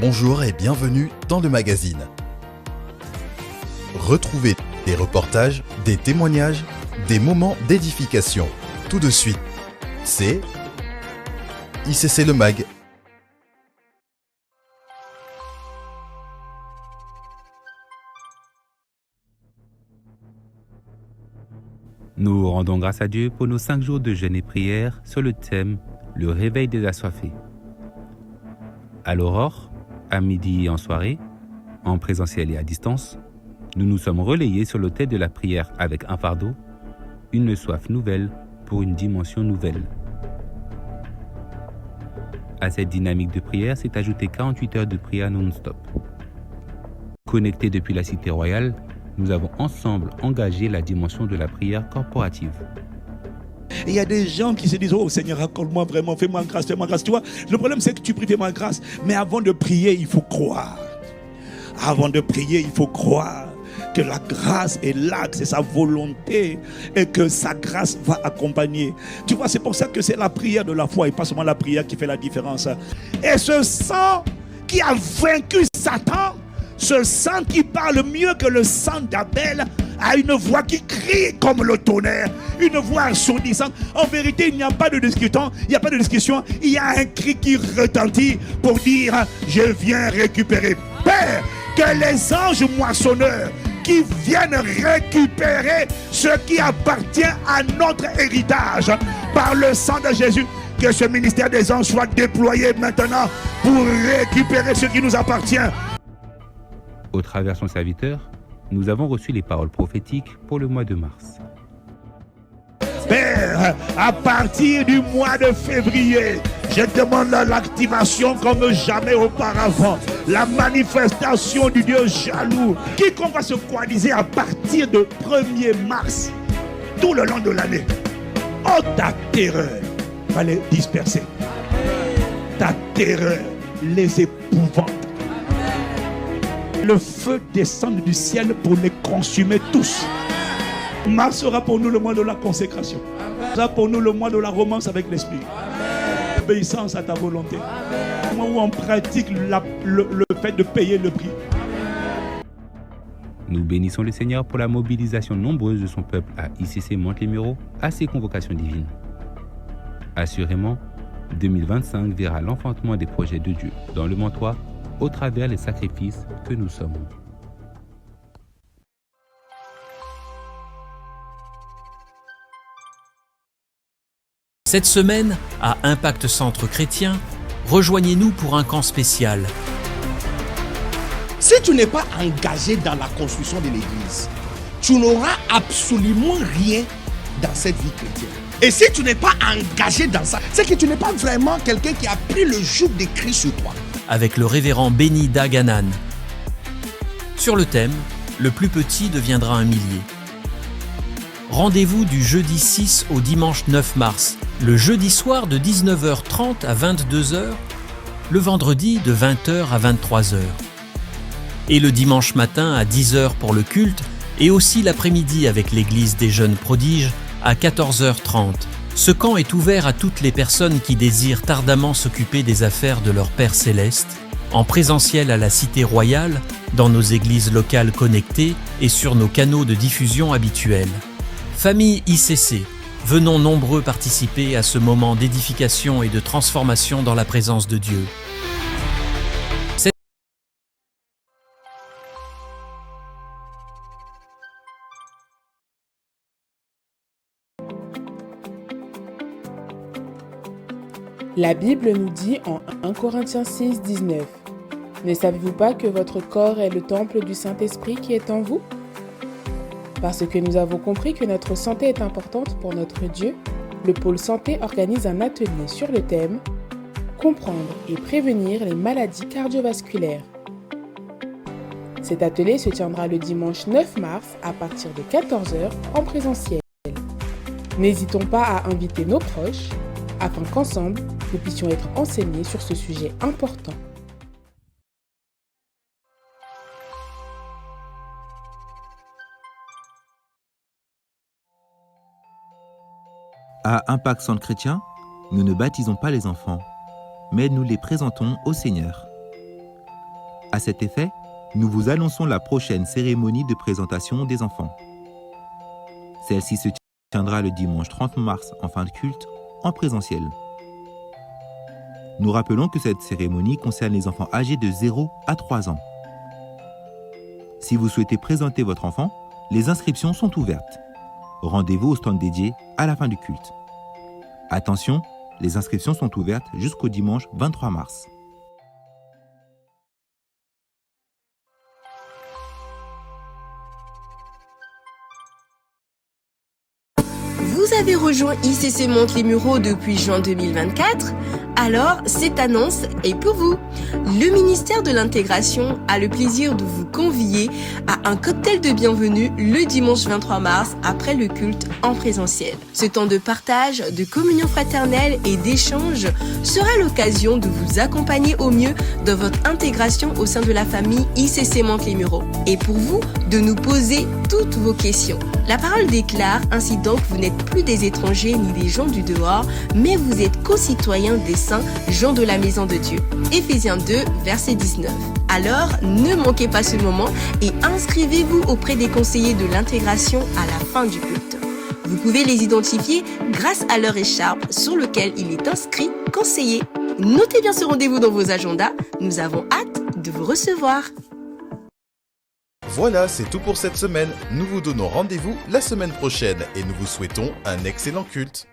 Bonjour et bienvenue dans le magazine. Retrouvez des reportages, des témoignages, des moments d'édification. Tout de suite, c'est ICC Le Mag. Nous rendons grâce à Dieu pour nos 5 jours de jeûne et prière sur le thème « Le réveil des assoiffés ». À l'aurore, à midi et en soirée, en présentiel et à distance, nous nous sommes relayés sur l'autel de la prière avec un fardeau, une soif nouvelle pour une dimension nouvelle. À cette dynamique de prière s'est ajouté 48 heures de prière non-stop. Connectés depuis la Cité Royale, nous avons ensemble engagé la dimension de la prière corporative. Et il y a des gens qui se disent « Oh Seigneur, accorde-moi vraiment, fais-moi grâce, fais-moi grâce. » Tu vois, le problème c'est que tu pries, fais-moi grâce. Mais avant de prier, il faut croire. Avant de prier, il faut croire que la grâce est là, que c'est sa volonté et que sa grâce va accompagner. Tu vois, c'est pour ça que c'est la prière de la foi et pas seulement la prière qui fait la différence. Et ce sang qui a vaincu Satan, ce sang qui parle mieux que le sang d'Abel, a une voix qui crie comme le tonnerre, une voix assourdissante. En vérité, il n'y a pas de discussion, il y a un cri qui retentit pour dire « Je viens récupérer ». Père, que les anges moissonneurs qui viennent récupérer ce qui appartient à notre héritage par le sang de Jésus, que ce ministère des anges soit déployé maintenant pour récupérer ce qui nous appartient. Au travers son serviteur, nous avons reçu les paroles prophétiques pour le mois de mars. Père, à partir du mois de février, je demande l'activation comme jamais auparavant, la manifestation du Dieu jaloux. Quiconque va se coaliser à partir de 1er mars, tout le long de l'année, oh ta terreur va les disperser. Ta terreur les épouvante. Le feu descend du ciel pour les consumer tous. Mars sera pour nous le mois de la consécration. Sera pour nous le mois de la romance avec l'esprit. Obéissance à ta volonté. Le mois où on pratique le fait de payer le prix. Nous bénissons le Seigneur pour la mobilisation nombreuse de son peuple à ICC Monte-les-Mureaux à ses convocations divines. Assurément, 2025 verra l'enfantement des projets de Dieu dans le Montois au travers les sacrifices que nous sommes. Cette semaine, à Impact Centre Chrétien, rejoignez-nous pour un camp spécial. Si tu n'es pas engagé dans la construction de l'église, tu n'auras absolument rien dans cette vie chrétienne. Et si tu n'es pas engagé dans ça, c'est que tu n'es pas vraiment quelqu'un qui a pris le joug de Christ sur toi. Avec le révérend Benny Daganan. Sur le thème « Le plus petit deviendra un millier ». Rendez-vous du jeudi 6 au dimanche 9 mars, le jeudi soir de 19h30 à 22h, le vendredi de 20h à 23h. Et le dimanche matin à 10h pour le culte et aussi l'après-midi avec l'église des jeunes prodiges à 14h30. Ce camp est ouvert à toutes les personnes qui désirent ardemment s'occuper des affaires de leur Père Céleste, en présentiel à la Cité Royale, dans nos églises locales connectées et sur nos canaux de diffusion habituels. Famille ICC, venons nombreux participer à ce moment d'édification et de transformation dans la présence de Dieu. La Bible nous dit en 1 Corinthiens 6, 19 « Ne savez-vous pas que votre corps est le temple du Saint-Esprit qui est en vous ?» Parce que nous avons compris que notre santé est importante pour notre Dieu, le pôle santé organise un atelier sur le thème « Comprendre et prévenir les maladies cardiovasculaires ». Cet atelier se tiendra le dimanche 9 mars à partir de 14h en présentiel. N'hésitons pas à inviter nos proches afin qu'ensemble, nous puissions être enseignés sur ce sujet important. À Impact Centre Chrétien, nous ne baptisons pas les enfants, mais nous les présentons au Seigneur. À cet effet, nous vous annonçons la prochaine cérémonie de présentation des enfants. Celle-ci se tiendra le dimanche 30 mars en fin de culte, en présentiel. Nous rappelons que cette cérémonie concerne les enfants âgés de 0 à 3 ans. Si vous souhaitez présenter votre enfant, les inscriptions sont ouvertes. Rendez-vous au stand dédié à la fin du culte. Attention, les inscriptions sont ouvertes jusqu'au dimanche 23 mars. Vous avez rejoint ICC Monte-les-Mureaux depuis juin 2024? Alors, cette annonce est pour vous. Le ministère de l'Intégration a le plaisir de vous convier à un cocktail de bienvenue le dimanche 23 mars après le culte en présentiel. Ce temps de partage, de communion fraternelle et d'échange sera l'occasion de vous accompagner au mieux dans votre intégration au sein de la famille ICC Monte-les-Mureaux. Et pour vous, de nous poser toutes vos questions. La parole déclare ainsi donc vous n'êtes plus des étrangers ni des gens du dehors, mais vous êtes concitoyens des saints, gens de la maison de Dieu. Éphésiens 2, verset 19. Alors, ne manquez pas ce moment et inscrivez-vous auprès des conseillers de l'intégration à la fin du culte. Vous pouvez les identifier grâce à leur écharpe sur laquelle il est inscrit conseiller. Notez bien ce rendez-vous dans vos agendas, nous avons hâte de vous recevoir. Voilà, c'est tout pour cette semaine. Nous vous donnons rendez-vous la semaine prochaine et nous vous souhaitons un excellent culte.